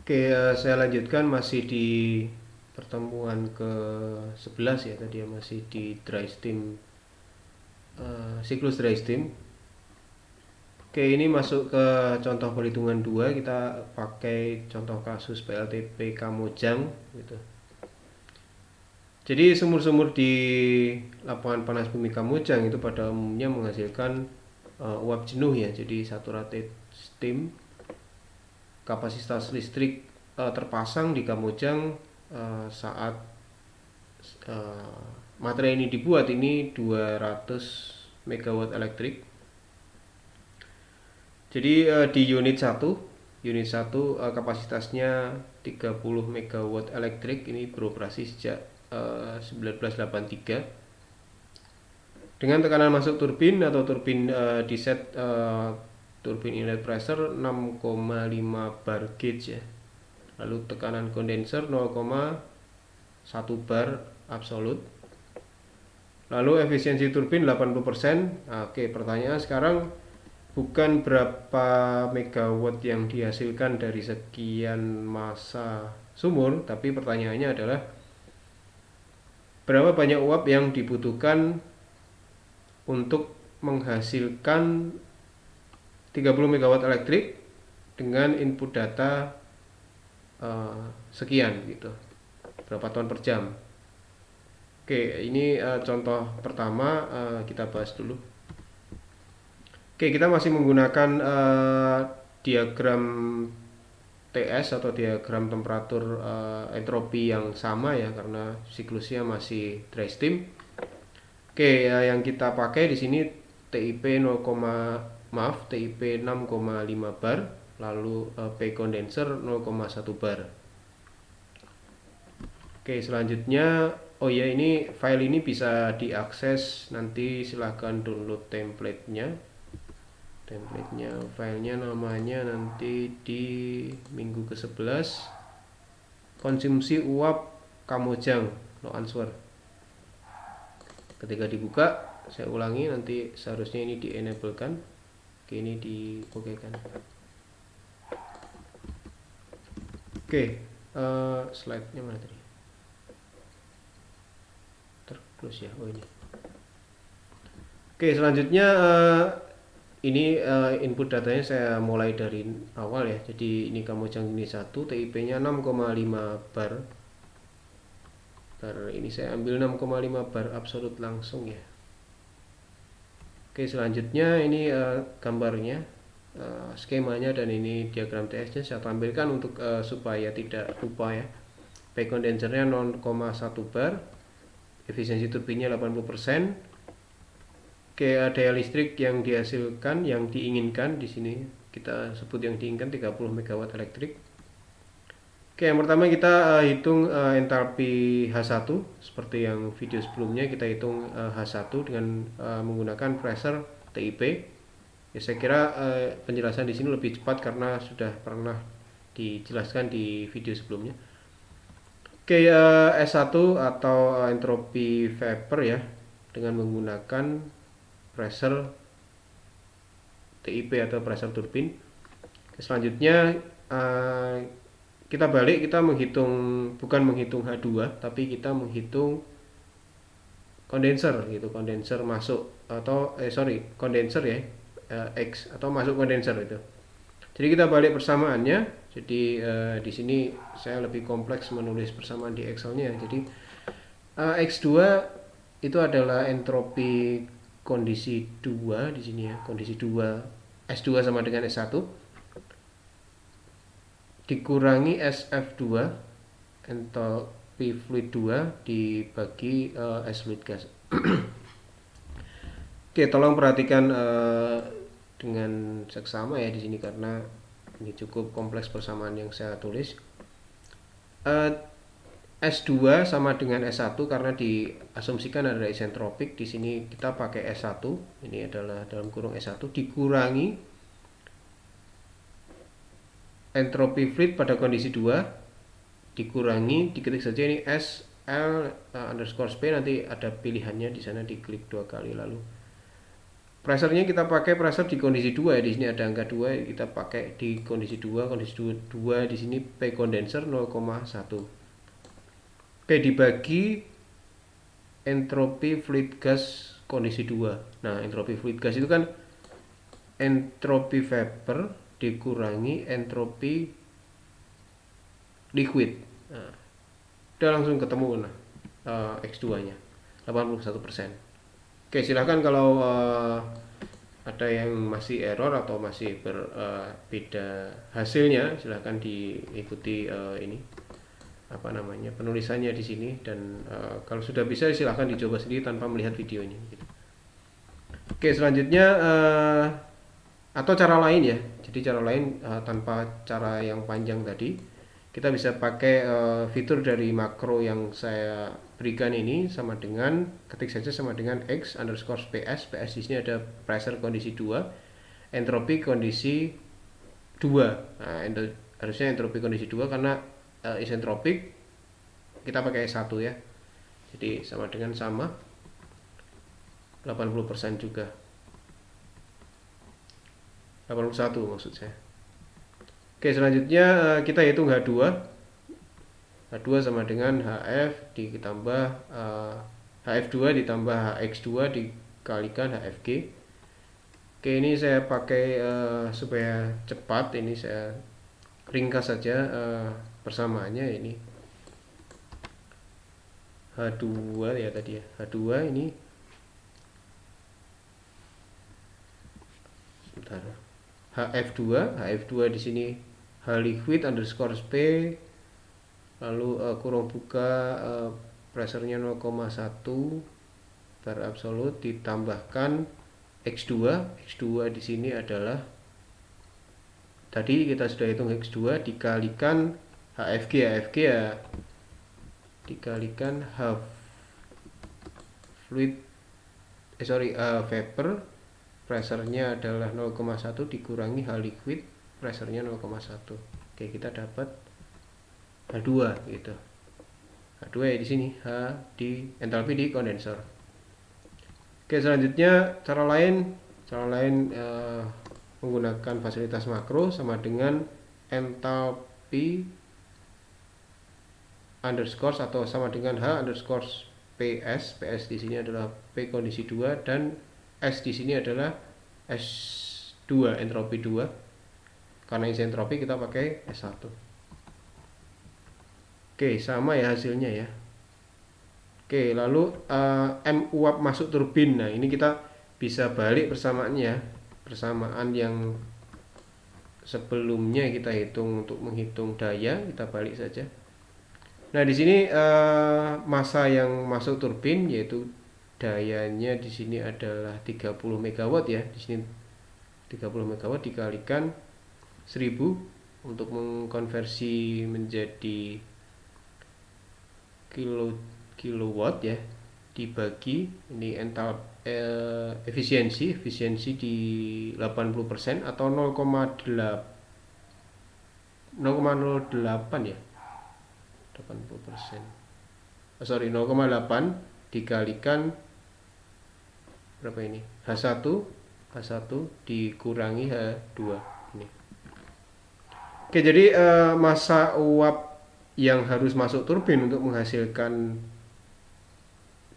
Oke, saya lanjutkan masih di pertemuan ke-11 ya, tadi ya, masih di dry steam, siklus dry steam. Oke, ini masuk ke contoh perhitungan 2. Kita pakai contoh kasus PLTP Kamojang gitu. Jadi sumur-sumur di lapangan panas bumi Kamojang itu pada umumnya menghasilkan uap jenuh ya. Jadi saturated steam. Kapasitas listrik terpasang di Kamojang saat materai ini dibuat ini 200 megawatt elektrik. Jadi di unit 1 kapasitasnya 30 megawatt elektrik, ini beroperasi sejak 1983 dengan tekanan masuk turbin atau turbin di set turbin inlet pressure 6,5 bar gauge ya. Lalu tekanan kondenser 0,1 bar absolut. Lalu efisiensi turbin 80%. Oke, pertanyaan sekarang bukan berapa megawatt yang dihasilkan dari sekian massa sumur, tapi pertanyaannya adalah berapa banyak uap yang dibutuhkan untuk menghasilkan 30 megawatt elektrik dengan input data sekian gitu, berapa ton per jam. Oke, ini contoh pertama, kita bahas dulu. Oke, kita masih menggunakan diagram TS atau diagram temperatur entropi yang sama ya, karena siklusnya masih dry steam. Oke, yang kita pakai di sini TIP 6,5 bar, lalu P condenser 0,1 bar. Oke, selanjutnya ini file ini bisa diakses, nanti silahkan download templatenya. Filenya namanya nanti di minggu ke-11 konsumsi uap Kamojang, no answer. Ketika dibuka, saya ulangi, nanti seharusnya ini di enable kan. Oke, ini di oke kan. Oke, slide-nya mana tadi? Terclose ya, ini. Oke, selanjutnya ini input datanya saya mulai dari awal ya. Jadi ini Kamojang ini 1, TIP-nya 6,5 bar. Ini saya ambil 6,5 bar absolut langsung ya. Oke, selanjutnya ini gambarnya, skemanya, dan ini diagram TS-nya saya tampilkan untuk supaya tidak lupa ya. P kondensernya 0,1 bar, efisiensi turbinnya 80%. Oke, daya listrik yang dihasilkan, yang diinginkan di sini kita sebut yang diinginkan 30 megawatt elektrik. Oke, yang pertama kita hitung entalpi H1 seperti yang video sebelumnya kita hitung H1 dengan menggunakan pressure TIP. Ya, saya kira penjelasan di sini lebih cepat karena sudah pernah dijelaskan di video sebelumnya. Oke, S1 atau entropi vapor ya, dengan menggunakan pressure TIP atau pressure turbin. Selanjutnya kita balik, kita menghitung, bukan menghitung H2 tapi kita menghitung kondenser gitu, kondenser masuk atau kondenser ya, X atau masuk kondenser itu. Jadi kita balik persamaannya. Jadi di sini saya lebih kompleks menulis persamaan di Excel-nya. Jadi X2 itu adalah entropi kondisi 2 di sini ya, kondisi 2 S2 sama dengan S1 dikurangi SF2 entalpi fluid 2 dibagi S fluid gas. Oke, tolong perhatikan dengan seksama ya di sini karena ini cukup kompleks persamaan yang saya tulis. S2 sama dengan S1 karena diasumsikan ada isentropik. Di sini kita pakai S1, ini adalah dalam kurung S1 dikurangi entropi fluid pada kondisi 2 dikurangi, diketik saja ini S L underscore P, nanti ada pilihannya di sana, diklik 2 kali lalu Pressurnya kita pakai pressure di kondisi 2 ya. Di sini ada angka 2, kita pakai di kondisi 2. Kondisi 2 di sini P condenser 0,1. Oke, dibagi entropi fluid gas kondisi 2. Nah, entropi fluid gas itu kan entropi vapor dikurangi entropi liquid. Nah, udah langsung ketemu nah, X2-nya 81%. Oke, silahkan kalau ada yang masih error atau masih berbeda hasilnya, silahkan diikuti ini apa namanya penulisannya di sini, dan kalau sudah bisa silahkan dicoba sendiri tanpa melihat videonya gitu. Oke, selanjutnya atau cara lain ya, jadi cara lain tanpa cara yang panjang tadi, kita bisa pakai fitur dari makro yang saya berikan ini, sama dengan ketik saja sama dengan x underscore ps. Ps di sini ada pressure kondisi 2, entropi kondisi 2. Nah, harusnya entropi kondisi 2 karena isentropik kita pakai S1 ya. Jadi sama dengan 80% juga. 81 maksud saya. Oke, selanjutnya kita hitung H2. H2 sama dengan HF ditambah HF2 ditambah HX2 dikalikan HFG. Oke, ini saya pakai supaya cepat, ini saya ringkas saja persamaannya. Ini H2 ya tadi ya. H2 ini sebentar. HF2 di sini H liquid underscore P, lalu kurung buka pressurnya 0,1 bar absolut ditambahkan X2 di sini adalah tadi kita sudah hitung X2 dikalikan HFG ya, dikalikan vapor, pressurnya adalah 0,1 dikurangi H liquid, pressurnya 0,1. Oke, kita dapat H2 gitu. H2 ya di sini, H di entalpi di kondensor. Oke, selanjutnya cara lain menggunakan fasilitas makro sama dengan entalpi underscore atau sama dengan H underscore PS. PS di sini adalah P kondisi 2 dan S di sini adalah S2 entropi 2. Karena isi entropi kita pakai S1. Oke, sama ya hasilnya ya. Oke, lalu M uap masuk turbin. Nah, ini kita bisa balik persamaannya. Persamaan yang sebelumnya kita hitung untuk menghitung daya, kita balik saja. Nah, di sini massa yang masuk turbin yaitu dayanya di sini adalah 30 MW ya. Di sini 30 MW dikalikan 1000 untuk mengkonversi menjadi kilowatt ya, dibagi ini efisiensi di 80% atau 0,08 ya, 80%. 0,8 dikalikan berapa ini? H1 dikurangi H2 ini. Oke, jadi massa uap yang harus masuk turbin untuk menghasilkan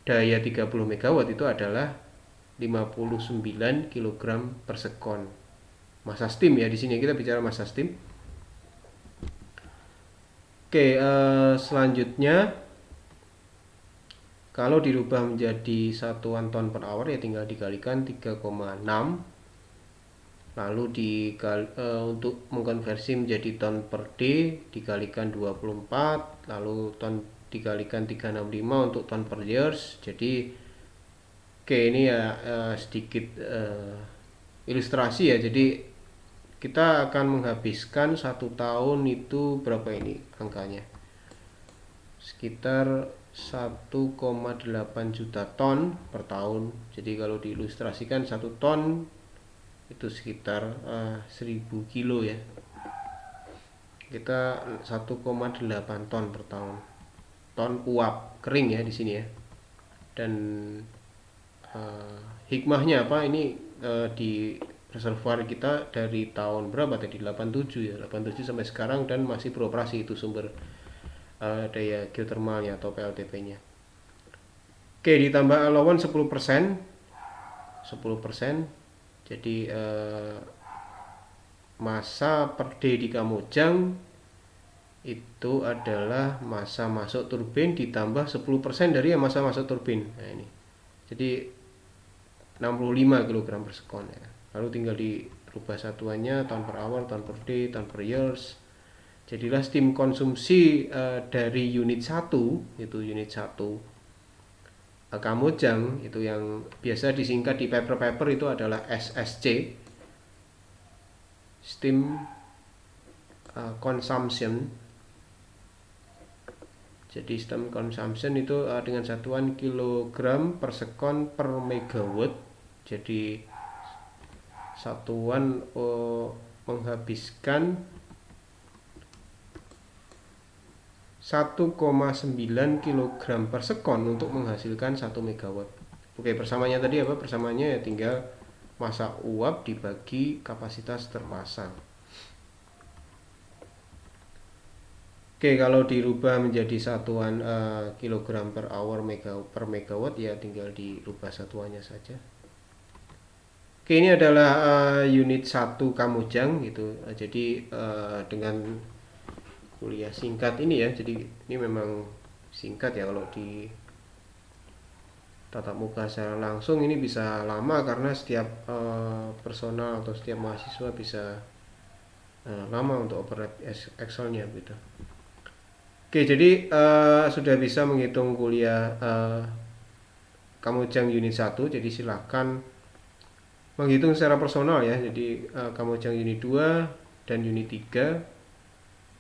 daya 30 MW itu adalah 59 kg per sekon. Massa steam ya, di sini kita bicara massa steam. Oke, selanjutnya kalau dirubah menjadi satuan ton per hour ya tinggal dikalikan 3,6. Lalu untuk mengkonversi menjadi ton per D dikalikan 24, lalu ton dikalikan 365 untuk ton per years. Jadi oke, ini ya sedikit ilustrasi ya. Jadi kita akan menghabiskan 1 tahun itu berapa ini angkanya? Sekitar 1,8 juta ton per tahun. Jadi kalau diilustrasikan 1 ton itu sekitar 1000 kilo ya. Kita 1,8 ton per tahun. Ton uap kering ya di sini ya. Dan hikmahnya apa? Ini di reservoir kita dari tahun berapa tadi, 87 ya, 87 sampai sekarang, dan masih beroperasi itu sumber daya geotermalnya atau PLTP-nya. Oke, ditambah allowance 10%. Jadi masa per day di Kamojang itu adalah masa masuk turbin ditambah 10% dari masa masuk turbin. Nah ini. Jadi 65 kg per sekon ya. Lalu tinggal dirubah satuannya tahun per hour, tahun per day, tahun per years. Jadilah steam konsumsi dari unit 1, itu unit 1 Kamojang, itu yang biasa disingkat di paper-paper itu adalah SSC, steam consumption. Jadi steam consumption itu dengan satuan kilogram per sekon per megawatt. Jadi satuan menghabiskan 1,9 kg per sekon untuk menghasilkan 1 megawatt. Oke, persamaannya tadi apa? Persamaannya ya tinggal massa uap dibagi kapasitas terpasang. Oke, kalau dirubah menjadi satuan kilogram per hour per megawatt ya tinggal dirubah satuannya saja. Oke, ini adalah unit 1 Kamojang gitu. Jadi dengan kuliah singkat ini ya, jadi ini memang singkat ya, kalau di tatap muka secara langsung ini bisa lama karena setiap personal atau setiap mahasiswa bisa lama untuk operate Excel-nya gitu. Oke, jadi sudah bisa menghitung kuliah Kamojang unit 1, jadi silahkan menghitung secara personal ya. Jadi Kamojang unit 2 dan unit 3.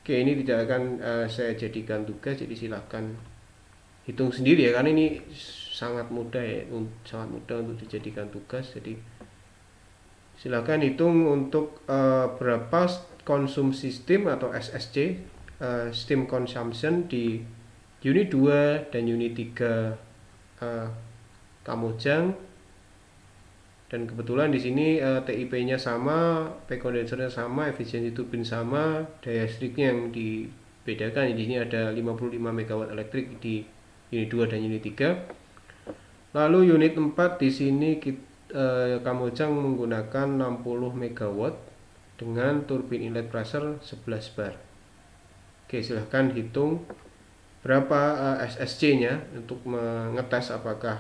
Oke, ini tidak akan saya jadikan tugas, jadi silahkan hitung sendiri ya, karena ini sangat mudah ya, sangat mudah untuk dijadikan tugas. Jadi silahkan hitung untuk berapa konsumsi steam atau SSC, steam consumption di unit 2 dan unit 3 Kamojang. Dan kebetulan di sini TIP-nya sama, P kondensernya sama, efisiensi turbin sama, daya listriknya yang dibedakan. Di sini ada 55 MW elektrik di unit 2 dan unit 3. Lalu unit 4 di sini Kamojang menggunakan 60 MW dengan turbin inlet pressure 11 bar. Oke, silahkan hitung berapa SSC-nya untuk mengetes apakah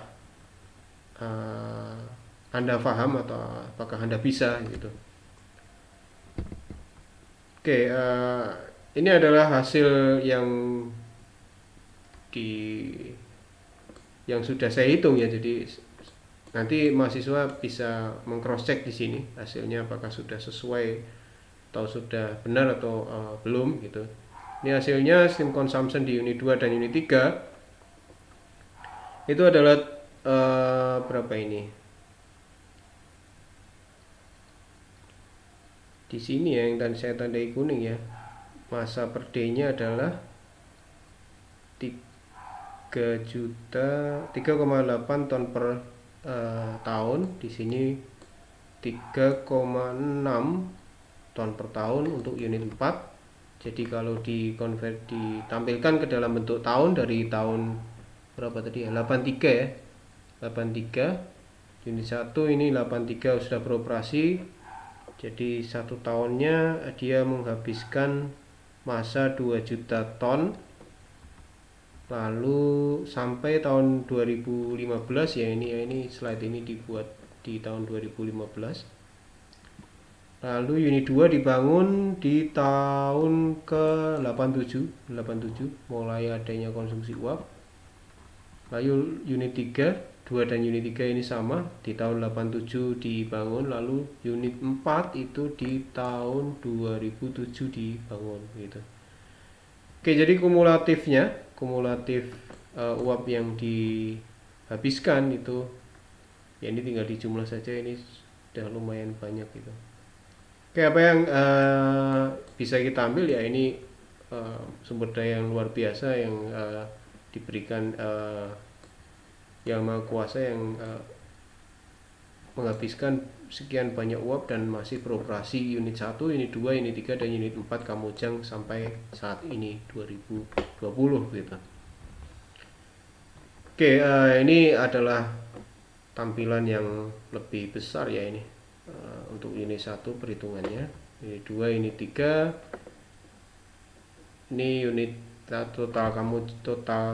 Anda paham atau apakah Anda bisa gitu. Oke, ini adalah hasil yang sudah saya hitung ya. Jadi nanti mahasiswa bisa meng-cross check di sini hasilnya apakah sudah sesuai atau sudah benar atau belum gitu. Ini hasilnya steam consumption di unit 2 dan unit 3 itu adalah berapa ini? Di sini ya yang tadi saya tandai kuning ya, masa per day-nya adalah 3,8 ton per tahun. Di sini 3,6 ton per tahun untuk unit 4. Jadi kalau ditampilkan ke dalam bentuk tahun, dari tahun berapa tadi ya, 83 ya, 83 unit 1 ini 83 sudah beroperasi. Jadi 1 tahunnya dia menghabiskan massa 2 juta ton. Lalu sampai tahun 2015 ya, ini slide ini dibuat di tahun 2015. Lalu unit 2 dibangun di tahun ke-87 mulai adanya konsumsi uap. Lalu unit 3 2 dan unit 3 ini sama, di tahun 87 dibangun. Lalu unit 4 itu di tahun 2007 dibangun gitu. Oke, jadi kumulatif uap yang dihabiskan itu ya, ini tinggal dijumlah saja, ini sudah lumayan banyak gitu. Oke, apa yang bisa kita ambil ya, ini sumber daya yang luar biasa yang diberikan Yang Maha Kuasa, yang menghabiskan sekian banyak uap dan masih beroperasi unit 1, unit 2, unit 3, dan unit 4 Kamojang sampai saat ini 2020 gitu. Oke, ini adalah tampilan yang lebih besar ya ini. Untuk unit 1 perhitungannya, unit 2, unit 3. Ini unit total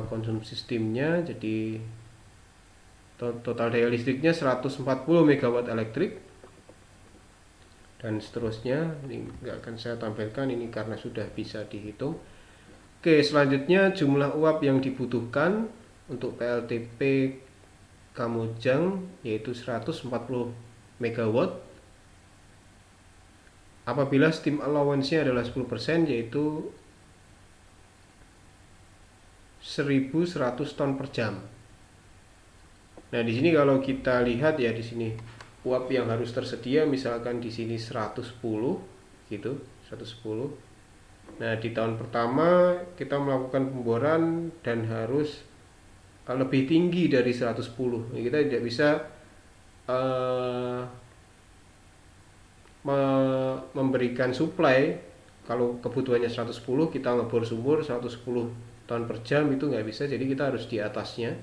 konsumsi sistemnya, jadi total daya listriknya 140 MW elektrik dan seterusnya. Ini nggak akan saya tampilkan ini karena sudah bisa dihitung. Oke, selanjutnya jumlah uap yang dibutuhkan untuk PLTP Kamojang yaitu 140 MW apabila steam allowance-nya adalah 10%, yaitu 1100 ton per jam. Nah, di sini kalau kita lihat ya, di sini uap yang harus tersedia misalkan di sini 110 gitu, 110. Nah, di tahun pertama kita melakukan pemboran dan harus lebih tinggi dari 110. Kita tidak bisa memberikan supply. Kalau kebutuhannya 110, kita ngebor sumur 110 ton per jam, itu nggak bisa. Jadi kita harus di atasnya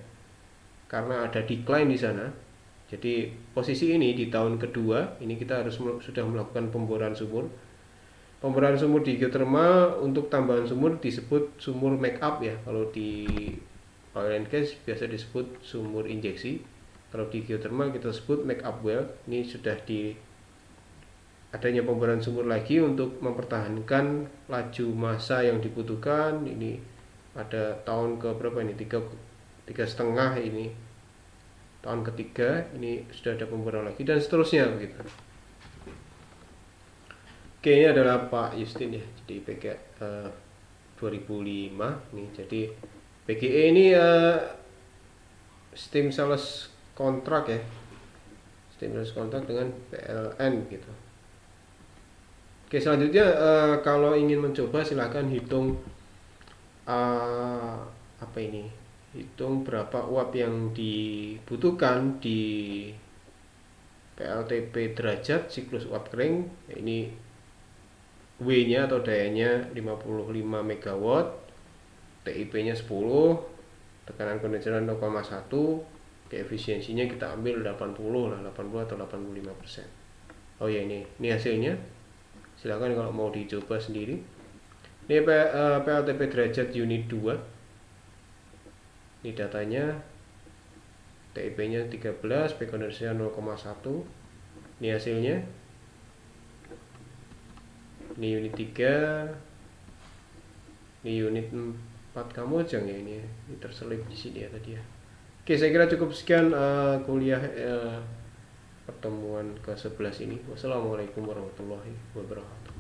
karena ada decline di sana. Jadi posisi ini di tahun kedua ini kita harus sudah melakukan pemboran sumur. Pemboran sumur di geothermal untuk tambahan sumur disebut sumur make up ya. Kalau di oil and gas biasa disebut sumur injeksi. Kalau di geothermal kita sebut make up well. Ini sudah di adanya pemboran sumur lagi untuk mempertahankan laju massa yang dibutuhkan. Ini ada tahun ke berapa ini, tiga setengah, ini tahun ketiga ini sudah ada pemboran lagi dan seterusnya begitu. Oke, ini adalah Pak Justin ya, jadi PGE 2005 nih. Jadi PGE ini steam sales kontrak ya, steam sales kontrak dengan PLN gitu. Oke, selanjutnya kalau ingin mencoba silahkan hitung apa ini, hitung berapa uap yang dibutuhkan di PLTP derajat siklus uap kering. Ini W nya atau dayanya 55 MW, TIP nya 10, tekanan kondensator 0,1, keefisiensinya kita ambil 80 lah, 80 atau 85%. Oh ya, ini hasilnya. Silakan kalau mau dicoba sendiri. Ini PLTP derajat unit 2. Ini datanya, TIP nya 13, P kondensator 0,1. Ini hasilnya. Ini unit 3. Ini unit 4 Kamojang ya, ini terselip di sini ya tadi ya. Oke, saya kira cukup sekian kuliah pertemuan ke-11 ini. Wassalamualaikum warahmatullahi wabarakatuh.